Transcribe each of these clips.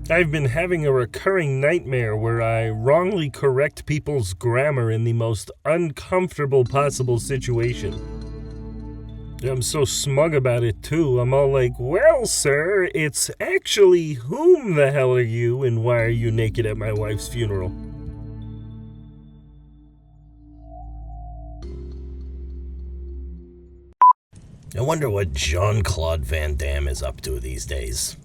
I've been having a recurring nightmare where I wrongly correct people's grammar in the most uncomfortable possible situation. I'm so smug about it, too. I'm all like, well, sir, it's actually whom the hell are you and why are you naked at my wife's funeral? I wonder what Jean-Claude Van Damme is up to these days.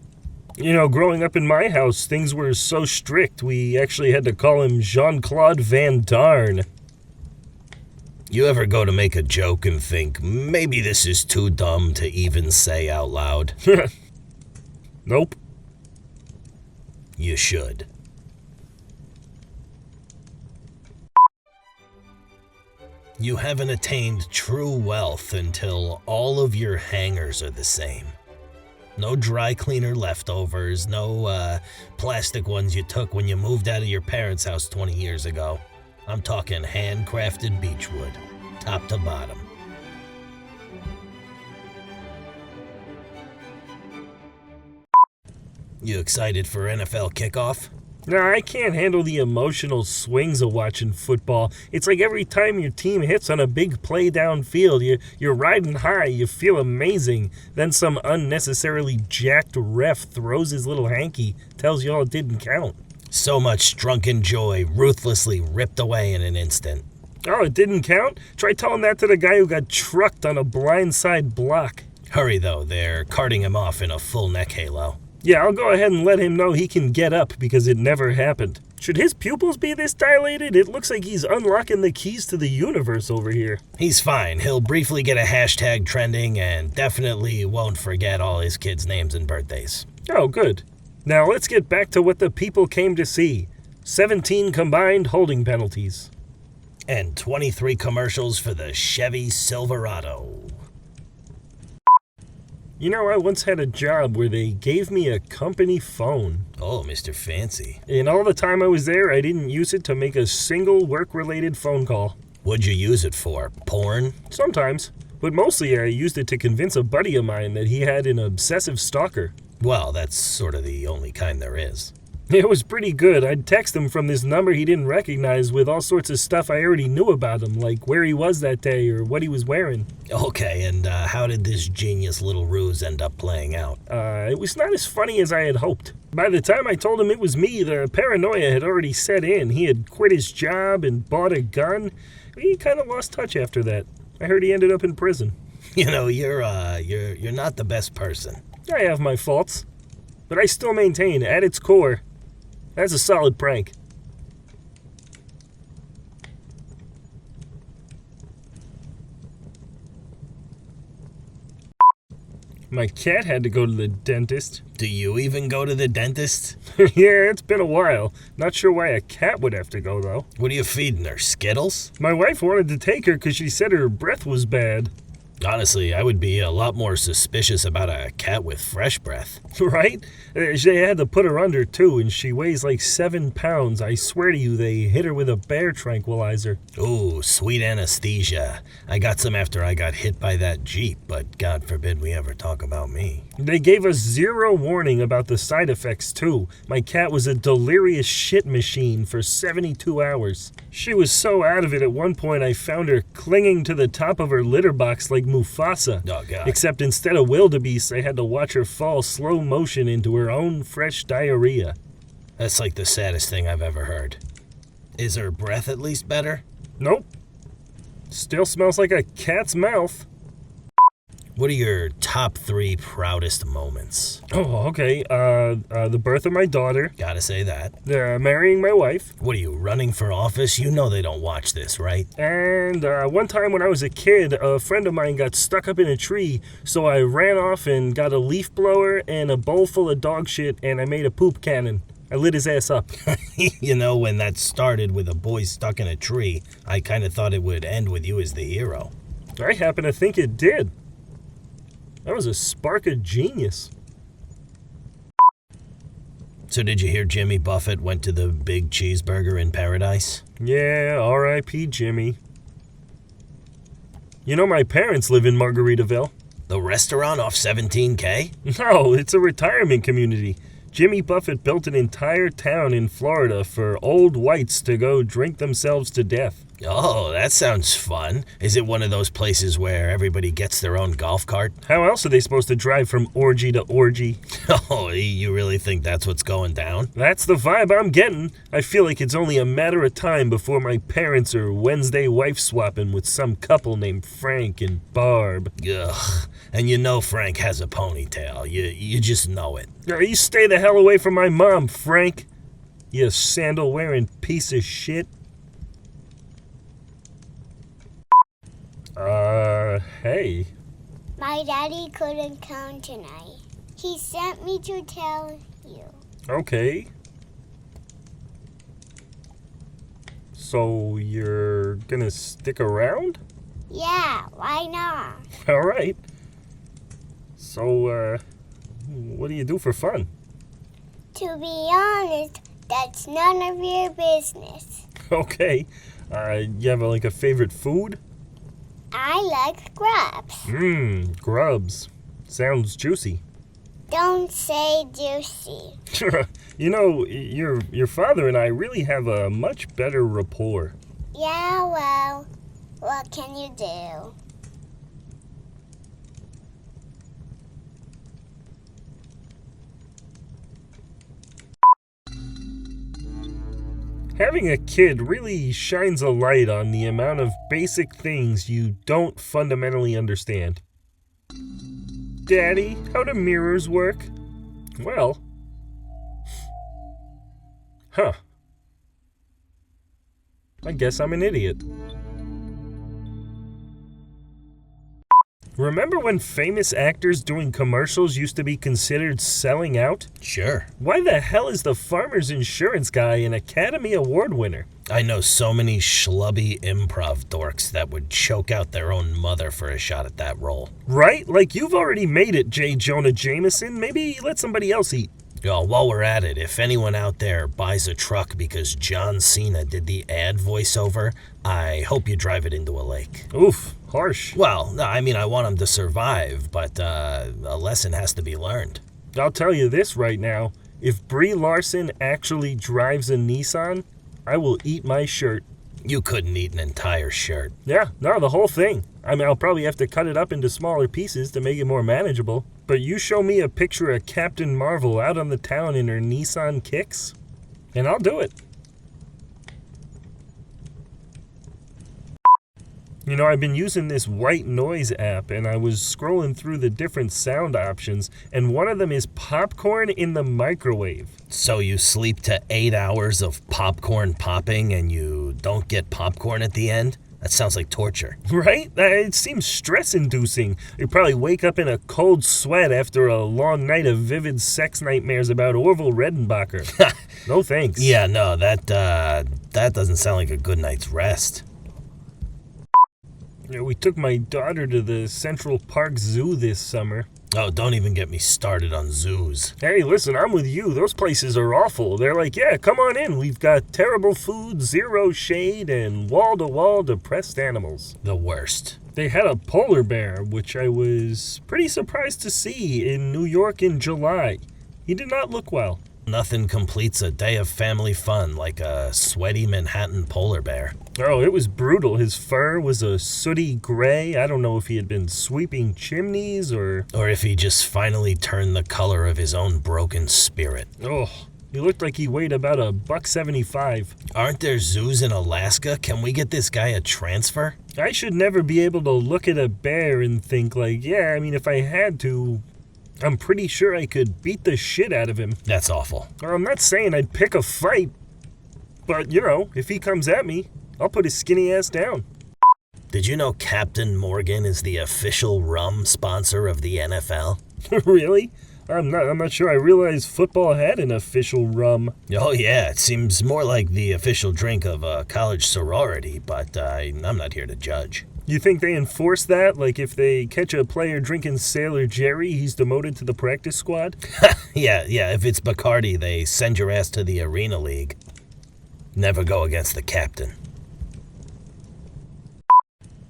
You know, growing up in my house, things were so strict, we actually had to call him Jean-Claude Van Darn. You ever go to make a joke and think, maybe this is too dumb to even say out loud? Nope. You should. You haven't attained true wealth until all of your hangers are the same. No dry cleaner leftovers, no plastic ones you took when you moved out of your parents' house 20 years ago. I'm talking handcrafted beechwood, top to bottom. You excited for NFL kickoff? No, I can't handle the emotional swings of watching football. It's like every time your team hits on a big play downfield, you're riding high, you feel amazing. Then some unnecessarily jacked ref throws his little hanky, tells you all it didn't count. So much drunken joy ruthlessly ripped away in an instant. Oh, it didn't count? Try telling that to the guy who got trucked on a blindside block. Hurry though, they're carting him off in a full neck halo. Yeah, I'll go ahead and let him know he can get up because it never happened. Should his pupils be this dilated? It looks like he's unlocking the keys to the universe over here. He's fine. He'll briefly get a hashtag trending and definitely won't forget all his kids' names and birthdays. Oh, good. Now let's get back to what the people came to see. 17 combined holding penalties. And 23 commercials for the Chevy Silverado. You know, I once had a job where they gave me a company phone. Oh, Mr. Fancy. And all the time I was there, I didn't use it to make a single work-related phone call. What'd you use it for? Porn? Sometimes. But mostly I used it to convince a buddy of mine that he had an obsessive stalker. Well, that's sort of the only kind there is. It was pretty good. I'd text him from this number he didn't recognize with all sorts of stuff I already knew about him, like where he was that day or what he was wearing. Okay, and how did this genius little ruse end up playing out? It was not as funny as I had hoped. By the time I told him it was me, the paranoia had already set in. He had quit his job and bought a gun. He kind of lost touch after that. I heard he ended up in prison. You know, you're not the best person. I have my faults, but I still maintain, at its core, that's a solid prank. My cat had to go to the dentist. Do you even go to the dentist? Yeah, it's been a while. Not sure why a cat would have to go, though. What are you feeding her, Skittles? My wife wanted to take her because she said her breath was bad. Honestly, I would be a lot more suspicious about a cat with fresh breath. Right? They had to put her under, too, and she weighs like 7 pounds. I swear to you, they hit her with a bear tranquilizer. Ooh, sweet anesthesia. I got some after I got hit by that Jeep, but God forbid we ever talk about me. They gave us zero warning about the side effects, too. My cat was a delirious shit machine for 72 hours. She was so out of it at one point I found her clinging to the top of her litter box like Mufasa. Oh, God. Except instead of wildebeest, I had to watch her fall slow motion into her own fresh diarrhea. That's like the saddest thing I've ever heard. Is her breath at least better? Nope. Still smells like a cat's mouth. What are your top 3 proudest moments? Oh, okay. The birth of my daughter. Gotta say that. Marrying my wife. What are you, running for office? You know they don't watch this, right? And one time when I was a kid, a friend of mine got stuck up in a tree, so I ran off and got a leaf blower and a bowl full of dog shit, and I made a poop cannon. I lit his ass up. You know, when that started with a boy stuck in a tree, I kind of thought it would end with you as the hero. I happen to think it did. That was a spark of genius. So did you hear Jimmy Buffett went to the big cheeseburger in paradise? Yeah, R.I.P. Jimmy. You know, my parents live in Margaritaville. The restaurant off 17K? No, it's a retirement community. Jimmy Buffett built an entire town in Florida for old whites to go drink themselves to death. Oh, that sounds fun. Is it one of those places where everybody gets their own golf cart? How else are they supposed to drive from orgy to orgy? Oh, you really think that's what's going down? That's the vibe I'm getting. I feel like it's only a matter of time before my parents are Wednesday wife swapping with some couple named Frank and Barb. Ugh. And you know Frank has a ponytail. You just know it. You stay the hell away from my mom, Frank. You sandal-wearing piece of shit. Hey. My daddy couldn't come tonight. He sent me to tell you. Okay. So you're gonna stick around? Yeah, why not? All right. So, what do you do for fun? To be honest, that's none of your business. Okay. You have like a favorite food? I like grubs. Grubs. Sounds juicy. Don't say juicy. You know, your father and I really have a much better rapport. Yeah, well, what can you do? Having a kid really shines a light on the amount of basic things you don't fundamentally understand. Daddy, how do mirrors work? Well, I guess I'm an idiot. Remember when famous actors doing commercials used to be considered selling out? Sure. Why the hell is the Farmers Insurance guy an Academy Award winner? I know so many schlubby improv dorks that would choke out their own mother for a shot at that role. Right? Like, you've already made it, J. Jonah Jameson. Maybe let somebody else eat. Oh, while we're at it, if anyone out there buys a truck because John Cena did the ad voiceover, I hope you drive it into a lake. Oof, harsh. Well, no, I mean, I want him to survive, but a lesson has to be learned. I'll tell you this right now. If Brie Larson actually drives a Nissan, I will eat my shirt. You couldn't eat an entire shirt. Yeah, no, the whole thing. I mean, I'll probably have to cut it up into smaller pieces to make it more manageable. But you show me a picture of Captain Marvel out on the town in her Nissan Kicks, and I'll do it. You know, I've been using this white noise app, and I was scrolling through the different sound options, and one of them is popcorn in the microwave. So you sleep to 8 hours of popcorn popping and you don't get popcorn at the end? That sounds like torture. Right? It seems stress-inducing. You probably wake up in a cold sweat after a long night of vivid sex nightmares about Orville Redenbacher. No thanks. Yeah, no, that doesn't sound like a good night's rest. You know, we took my daughter to the Central Park Zoo this summer. Oh, don't even get me started on zoos. Hey, listen, I'm with you. Those places are awful. They're like, yeah, come on in. We've got terrible food, zero shade, and wall-to-wall depressed animals. The worst. They had a polar bear, which I was pretty surprised to see in New York in July. He did not look well. Nothing completes a day of family fun like a sweaty Manhattan polar bear. Oh, it was brutal. His fur was a sooty gray. I don't know if he had been sweeping chimneys or if he just finally turned the color of his own broken spirit. Oh, he looked like he weighed about $175. Aren't there zoos in Alaska? Can we get this guy a transfer? I should never be able to look at a bear and think like, yeah, I mean, if I had to, I'm pretty sure I could beat the shit out of him. That's awful. Well, I'm not saying I'd pick a fight, but, you know, if he comes at me, I'll put his skinny ass down. Did you know Captain Morgan is the official rum sponsor of the NFL? Really? I'm not sure I realized football had an official rum. Oh yeah, it seems more like the official drink of a college sorority, but I'm not here to judge. You think they enforce that? Like if they catch a player drinking Sailor Jerry, he's demoted to the practice squad? Yeah, if it's Bacardi, they send your ass to the Arena League. Never go against the captain.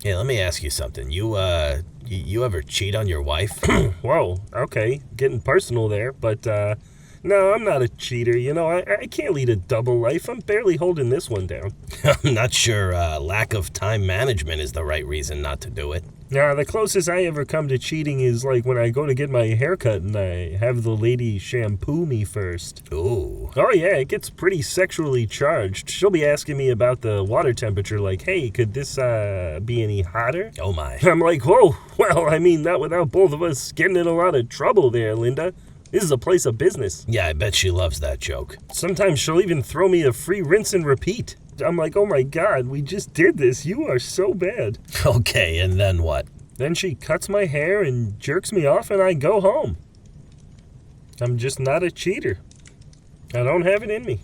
Yeah, let me ask you something. You ever cheat on your wife? Whoa, okay, getting personal there, but No, I'm not a cheater. You know, I can't lead a double life. I'm barely holding this one down. I'm not sure lack of time management is the right reason not to do it. Nah, the closest I ever come to cheating is like when I go to get my haircut and I have the lady shampoo me first. Ooh. Oh yeah, it gets pretty sexually charged. She'll be asking me about the water temperature, like, hey, could this be any hotter? Oh my. I'm like, whoa, well, I mean, not without both of us getting in a lot of trouble there, Linda. This is a place of business. Yeah, I bet she loves that joke. Sometimes she'll even throw me a free rinse and repeat. I'm like, oh my God, we just did this. You are so bad. Okay, and then what? Then she cuts my hair and jerks me off and I go home. I'm just not a cheater. I don't have it in me.